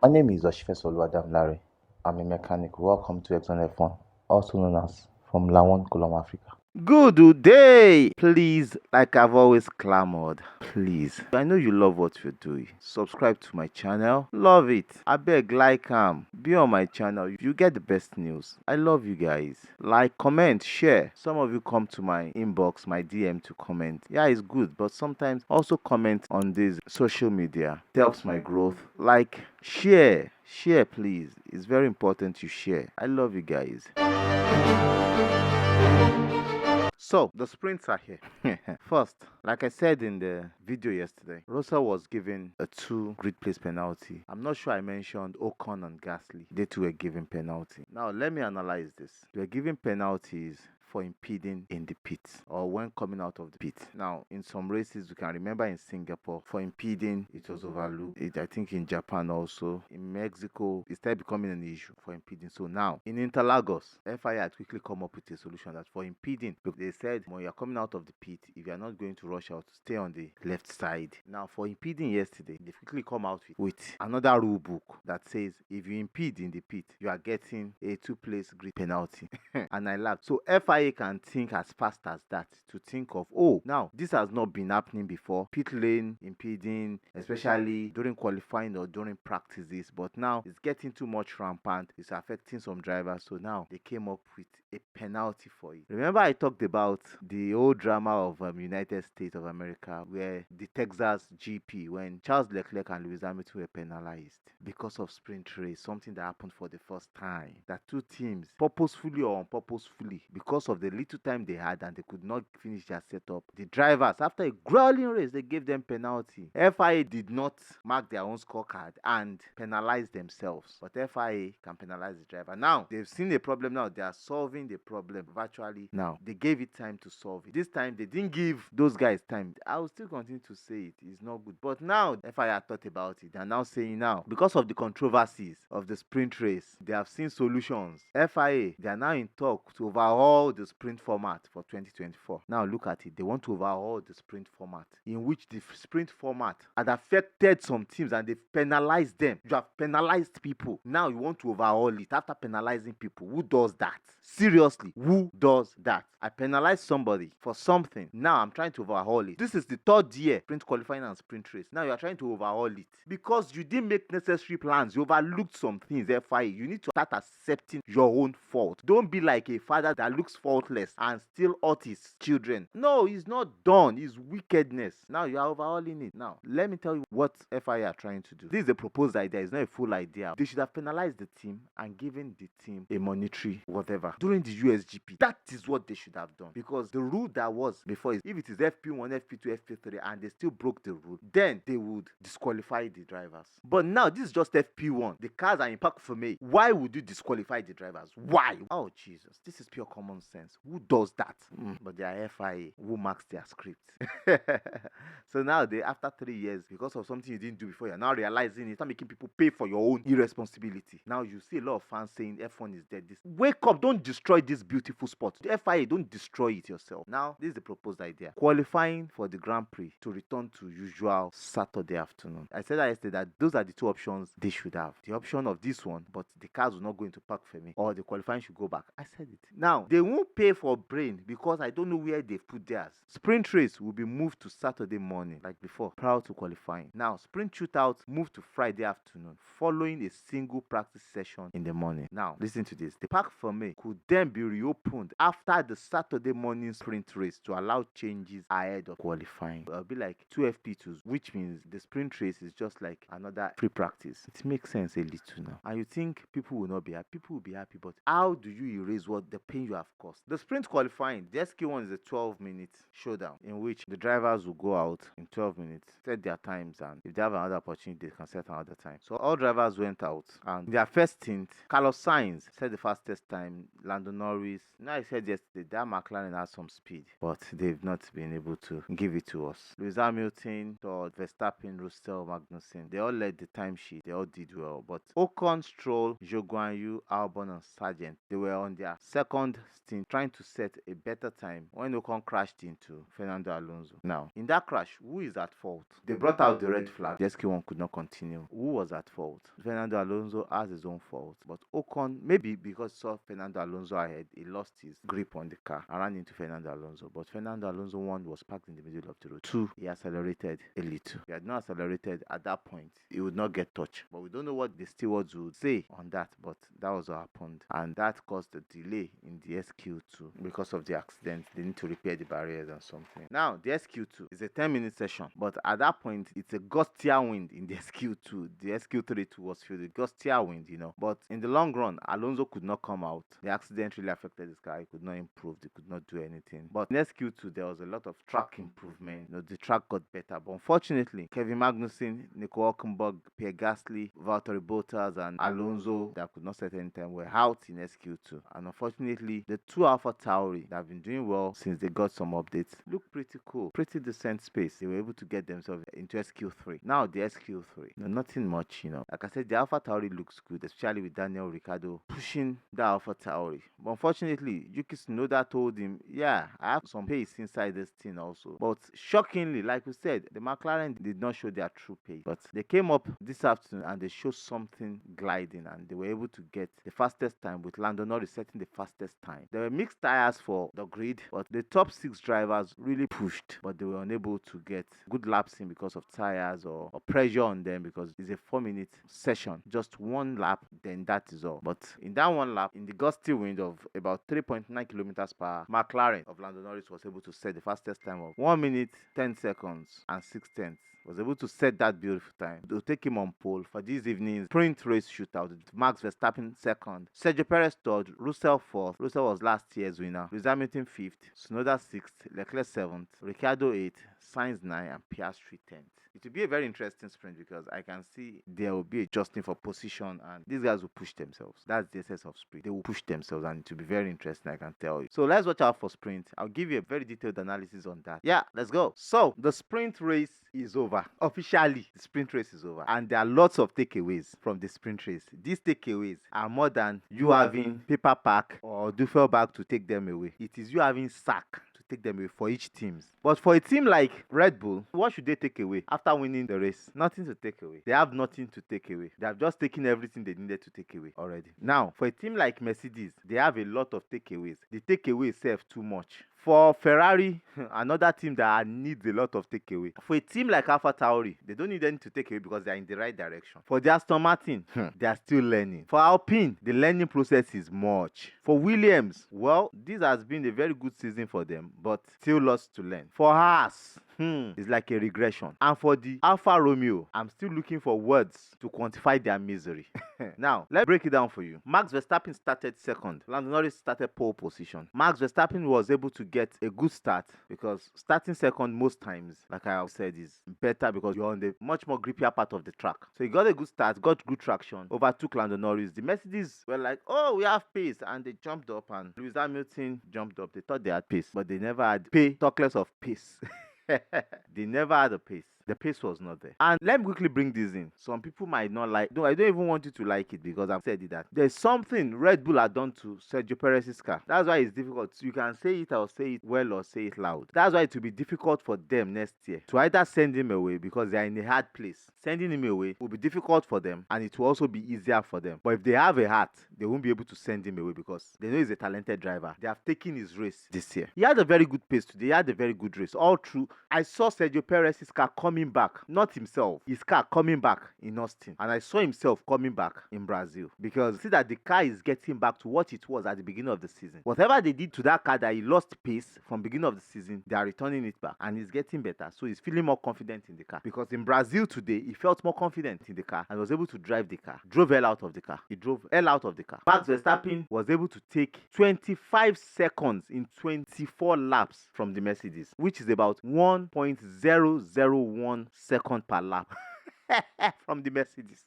My name is Oshifes Larry. I'm a mechanic. Welcome to Exxon F1, also known as from Lawon, Colum, Africa. Good day! Please, like I've always clamored, please. I know you love what you're doing. Subscribe to my channel. Love it. I beg, like be on my channel. You get the best news. I love you guys. Like, comment, share. Some of you come to my inbox, my DM to comment. Yeah, it's good, but sometimes also comment on this social media. It helps my growth. Like, share. Share, please. It's very important you share. I love you guys. So, the sprints are here. First, like I said in the video yesterday, Russell was given a 2 grid place penalty. I'm not sure I mentioned Ocon and Gasly. They too were given penalty. Now, let me analyze this. They were given penalties for impeding in the pit or when coming out of the pit. Now, in some races, you can remember in Singapore, for impeding, it was overlooked. I think in Japan also. In Mexico, it started becoming an issue for impeding. So now, in Interlagos, FIA had quickly come up with a solution that for impeding, they said when you're coming out of the pit, if you're not going to rush out, stay on the left side. Now, for impeding yesterday, they quickly come out with another rule book that says if you impede in the pit, you are getting a 2-place grid penalty. And I laughed. So FIA can think as fast as that to think of, oh, now this has not been happening before. Pit lane impeding, especially during qualifying or during practices, but now it's getting too much rampant. It's affecting some drivers. So now they came up with a penalty for it. Remember I talked about the old drama of United States of America where the Texas GP, when Charles Leclerc and Lewis Hamilton were penalized because of sprint race, something that happened for the first time, that two teams purposefully or unpurposefully, because of the little time they had and they could not finish their setup, the drivers, after a grueling race, they gave them penalty. FIA did not mark their own scorecard and penalize themselves, but FIA can penalize the driver. Now they've seen a problem. Now they are solving the problem virtually. Now they gave it time to solve it. This time they didn't give those guys time. I will still continue to say it's not good, but now FIA thought about it. They are now saying now, because of the controversies of the sprint race, they have seen solutions. FIA, they are now in talk to overhaul the sprint format for 2024. Now look at it. They want to overhaul the sprint format, in which the sprint format had affected some teams and they've penalized them. You have penalized people. Now you want to overhaul it after penalizing people. Who does that? Seriously, who does that? I penalized somebody for something. Now I'm trying to overhaul it. This is the 3rd year sprint qualifying and sprint race. Now you are trying to overhaul it because you didn't make necessary plans. You overlooked some things. FIA, you need to start accepting your own fault. Don't be like a father that looks faultless and still hurt his children. No, it's not done. It's wickedness. Now you are overhauling it. Now let me tell you what FIA are trying to do. This is a proposed idea. It's not a full idea. They should have penalized the team and given the team a monetary whatever during the USGP. That is what they should have done, because the rule that was before is if it is FP1, FP2, FP3 and they still broke the rule, then they would disqualify the drivers. But now this is just FP1. The cars are in park for me. Why would you disqualify the drivers? Why? Oh Jesus, this is pure common sense. Who does that? But they are FIA who marks their script. So now they, after 3 years, because of something you didn't do before, you're now realizing it's not making people pay for your own irresponsibility. Now you see a lot of fans saying F1 is dead. Wake up, don't destroy this beautiful sport. The FIA, don't destroy it yourself. Now this is the proposed idea: qualifying for the Grand Prix to return to usual Saturday afternoon. I said that yesterday, that those are the 2 options they should have. The option of this one, but the cars will not go into park for me, or the qualifying should go back. I said it. Now they won't pay for brain because I don't know where they've put theirs. Sprint race will be moved to Saturday morning like before, prior to qualifying. Now sprint shootout moved to Friday afternoon following a single practice session in the morning. Now listen to this: the park for me could then be reopened after the Saturday morning sprint race to allow changes ahead of qualifying. It'll be like 2 FP2s, which means the sprint race is just like another free practice. It makes sense a little now. And you think people will not be happy? People will be happy, but how do you erase what the pain you have caused? The sprint qualifying, the SK1 is a 12-minute showdown in which the drivers will go out in 12 minutes, set their times, and if they have another opportunity, they can set another time. So all drivers went out, and in their first stint, Carlos Sainz set the fastest time. Lando Norris, I said yesterday that McLaren has some speed, but they've not been able to give it to us. Lewis Hamilton, Todd, Verstappen, Russell, Magnussen, they all led the timesheet. They all did well, but Ocon, Stroll, Zhou Guanyu, Albon, and Sargent, they were on their second stint trying to set a better time when Ocon crashed into Fernando Alonso. Now, in that crash, who is at fault? They brought out the red flag. The SQ1 could not continue. Who was at fault? Fernando Alonso has his own fault. But Ocon, maybe because he saw Fernando Alonso ahead, he lost his grip on the car and ran into Fernando Alonso. But Fernando Alonso, one, was parked in the middle of the road. Two, he accelerated a little. If he had not accelerated at that point, he would not get touched. But we don't know what the stewards would say on that, but that was what happened. And that caused a delay in the SQ2 because of the accident. They need to repair the barriers and something. Now, the SQ2 is a 10-minute session, but at that point, it's a gustier wind in the SQ2. The SQ3 too was filled with gustier wind, But in the long run, Alonso could not come out. The accident really affected his car. He could not improve. They could not do anything. But in SQ2, there was a lot of track improvement. The track got better. But unfortunately, Kevin Magnussen, Nico Hülkenberg, Pierre Gasly, Valtteri Bottas, and Alonso that could not set any time were out in SQ2. And unfortunately, the two Alpha Tauri that have been doing well since they got some updates look pretty cool. Pretty decent space. They were able to get themselves into SQ3. Now the SQ3. Nothing much, Like I said, the Alpha Tauri looks good, especially with Daniel Ricciardo pushing the Alpha Tauri. But unfortunately, Yuki Tsunoda told him, yeah, I have some pace inside this thing also. But shockingly, like we said, the McLaren did not show their true pace. But they came up this afternoon and they showed something gliding, and they were able to get the fastest time, with Lando Norris setting the fastest time. There were mixed tires for the grid, but the top 6 drivers really pushed, but they were unable to get good laps in because of tires or pressure on them, because it's a 4-minute session. Just one lap, then that is all. But in that one lap, in the gusty wind of about 3.9 kilometers per hour, McLaren of Lando Norris was able to set the fastest time of 1 minute, 10 seconds, and 6 tenths. Was able to set that beautiful time. They'll take him on pole for this evening's sprint race shootout. Max Verstappen second, Sergio Perez third, Russell fourth. Russell was last year's winner. Lewis Hamilton fifth, Tsunoda sixth, Leclerc seventh, Ricciardo eighth, Sainz 9, and Piastri 10th. It will be a very interesting sprint because I can see there will be adjusting for position, and these guys will push themselves. That's the essence of sprint. They will push themselves, and it will be very interesting, I can tell you. So let's watch out for sprint. I'll give you a very detailed analysis on that. Yeah, let's go. So the sprint race is over. Officially, the sprint race is over. And there are lots of takeaways from the sprint race. These takeaways are more than you having paper pack or duffel bag to take them away. It is you having sack take them away for each team. But for a team like Red Bull, what should they take away after winning the race? Nothing to take away. They have nothing to take away. They have just taken everything they needed to take away already. Now, for a team like Mercedes, they have a lot of takeaways. The takeaways serve too much. For Ferrari, another team that needs a lot of takeaway. For a team like Alpha Tauri, they don't need any to take away because they are in the right direction. For the Aston Martin, they are still learning. For Alpine, the learning process is much. For Williams, well, this has been a very good season for them, but still lots to learn. For Haas, it's like a regression. And for the Alfa Romeo, I'm still looking for words to quantify their misery. Now, let's break it down for you. Max Verstappen started second. Lando Norris started pole position. Max Verstappen was able to get a good start because starting second most times, like I said, is better because you're on the much more grippier part of the track. So he got a good start, got good traction, overtook Lando Norris. The Mercedes were like, oh, we have pace, and they jumped up, and Lewis Hamilton jumped up. They thought they had pace, but they never had pace, talk less of pace. They never had a pace. The pace was not there. And let me quickly bring this in. Some people might not like. No, I don't even want you to like it because I've said it that there's something Red Bull had done to Sergio Perez's car. That's why it's difficult. You can say it or say it well or say it loud. That's why it will be difficult for them next year to either send him away because they are in a hard place. Sending him away will be difficult for them, and it will also be easier for them. But if they have a heart, they won't be able to send him away because they know he's a talented driver. They have taken his race this year. He had a very good pace today. He had a very good race. All true. I saw Sergio Perez's car coming back. Not himself. His car coming back in Austin. And I saw himself coming back in Brazil. Because see that the car is getting back to what it was at the beginning of the season. Whatever they did to that car that he lost pace from beginning of the season, they are returning it back. And he's getting better. So he's feeling more confident in the car. Because in Brazil today, he felt more confident in the car and was able to drive the car. Drove hell out of the car. He drove hell out of the car. Max Verstappen was able to take 25 seconds in 24 laps from the Mercedes, which is about 1.001 second per lap from the Mercedes.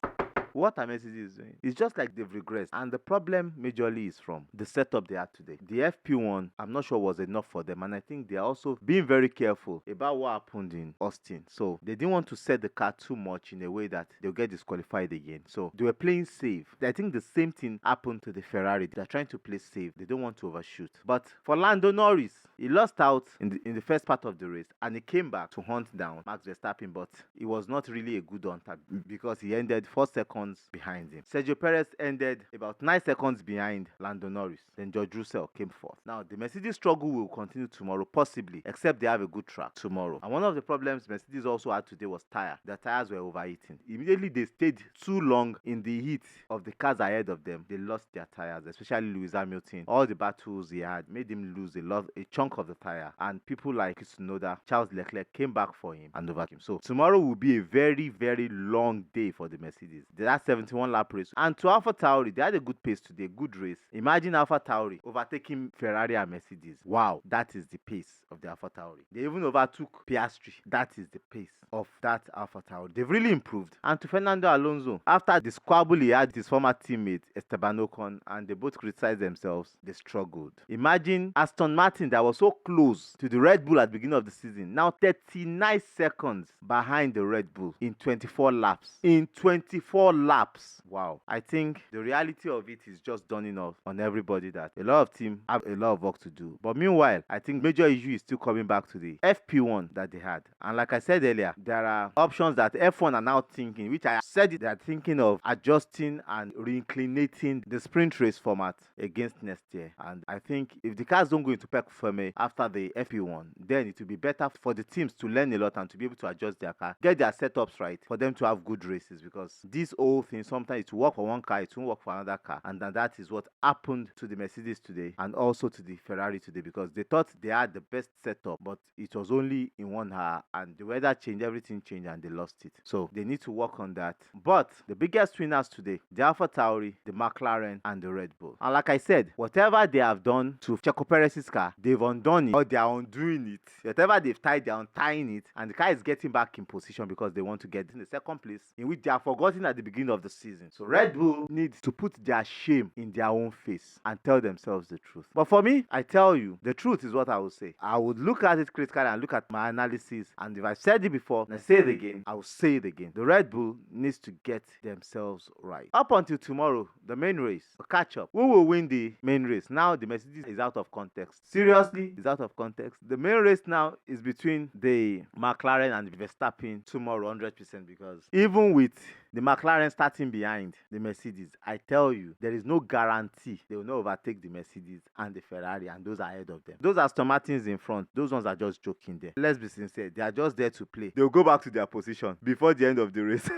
What are Mercedes doing? It's just like they've regressed. And the problem majorly is from the setup they had today. The FP1, I'm not sure was enough for them. And I think they're also being very careful about what happened in Austin. So they didn't want to set the car too much in a way that they'll get disqualified again. So they were playing safe. I think the same thing happened to the Ferrari. They're trying to play safe. They don't want to overshoot. But for Lando Norris, he lost out in the first part of the race and he came back to hunt down Max Verstappen, but it was not really a good hunter because he ended 4 seconds behind him. Sergio Perez ended about 9 seconds behind Lando Norris. Then George Russell came fourth. Now, the Mercedes struggle will continue tomorrow, possibly, except they have a good track tomorrow. And one of the problems Mercedes also had today was tire. Their tires were overheating. Immediately they stayed too long in the heat of the cars ahead of them. They lost their tires, especially Lewis Hamilton. All the battles he had made him lose a chunk of the tire. And people like Tsunoda, Charles Leclerc came back for him and overcame him. So tomorrow will be a very, very long day for the Mercedes. That's 71 lap race. And to AlphaTauri, they had a good pace today, good race. Imagine AlphaTauri overtaking Ferrari and Mercedes. Wow, that is the pace of the AlphaTauri. They even overtook Piastri. That is the pace of that AlphaTauri. They've really improved. And to Fernando Alonso, after the squabble he had with his former teammate Esteban Ocon, and they both criticized themselves, they struggled. Imagine Aston Martin that was so close to the Red Bull at the beginning of the season, now 39 seconds behind the Red Bull in 24 laps. In 24 laps. Wow. I think the reality of it is just dawning off on everybody that a lot of teams have a lot of work to do. But meanwhile, I think major issue is still coming back to the FP1 that they had. And like I said earlier, there are options that F1 are now thinking, which I said they are thinking of adjusting and reinclinating the sprint race format against next year. And I think if the cars don't go into Pec Ferme after the FP1, then it will be better for the teams to learn a lot and to be able to adjust their car, get their setups right for them to have good races, because this whole thing, sometimes it will work for one car, it won't work for another car. And that is what happened to the Mercedes today and also to the Ferrari today, because they thought they had the best setup, but it was only in 1 hour and the weather changed, everything changed and they lost it. So they need to work on that. But the biggest winners today, the AlphaTauri, the McLaren and the Red Bull. And like I said, whatever they have done to Checo Perez's car, they've undone it or they are undoing it. Whatever they've tied, they're untying it, and the car is getting back in position because they want to get in the second place, in which they are forgotten at the beginning of the season. So Red Bull needs to put their shame in their own face and tell themselves the truth. But for me, I tell you, the truth is what I will say. I would look at it critically and look at my analysis, and if I said it before and I say it again, I will say it again. The Red Bull needs to get themselves right. Up until tomorrow, the main race, the catch up. Who will win the main race? Now the Mercedes is out of context. Seriously, it's out of context. The main race now is between the McLaren and the Verstappen tomorrow 100%, because even with the McLaren starting behind the Mercedes, I tell you, there is no guarantee they will not overtake the Mercedes and the Ferrari and those ahead of them. Those Aston Martins in front, those ones are just joking there. Let's be sincere, they are just there to play. They'll go back to their position before the end of the race.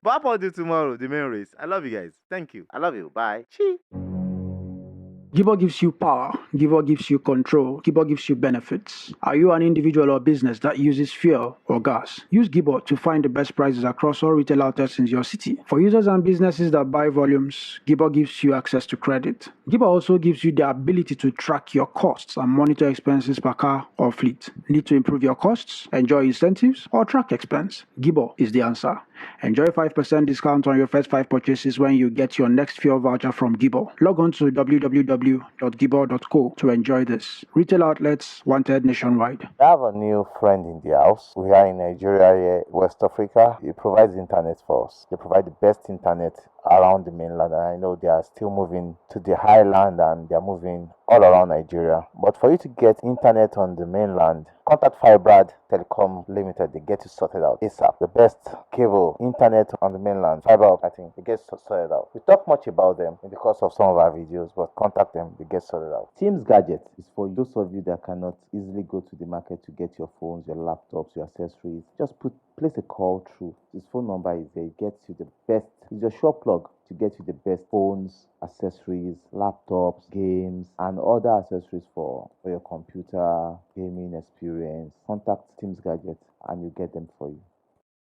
But up until tomorrow, the main race. I love you guys. Thank you. I love you. Bye. Chee. Gibor gives you power. Gibor gives you control. Gibor gives you benefits. Are you an individual or business that uses fuel or gas? Use Gibor to find the best prices across all retail outlets in your city. For users and businesses that buy volumes, Gibor gives you access to credit. Gibor also gives you the ability to track your costs and monitor expenses per car or fleet. Need to improve your costs, enjoy incentives, or track expense? Gibor is the answer. Enjoy 5% discount on your first 5 purchases when you get your next fuel voucher from Gibor. Log on to www.gibor.co to enjoy this. Retail outlets wanted nationwide. I have a new friend in the house. We are in Nigeria here, West Africa. He provides internet for us. They provide the best internet around the mainland, and I know they are still moving to the highland and they are moving all around Nigeria. But for you to get internet on the mainland, contact Fibrad Telecom Limited. They get you sorted out ASAP. The best cable internet on the mainland, fiber, I think they get sorted out. We talk much about them in the course of some of our videos, but contact them, they get sorted out. Teams Gadget is for those of you that cannot easily go to the market to get your phones, your laptops, your accessories. Just place a call through. His phone number is there. It gets you the best. It's your short plug to get you the best phones, accessories, laptops, games, and other accessories for your computer gaming experience. Contact Teams Gadget and you get them for you.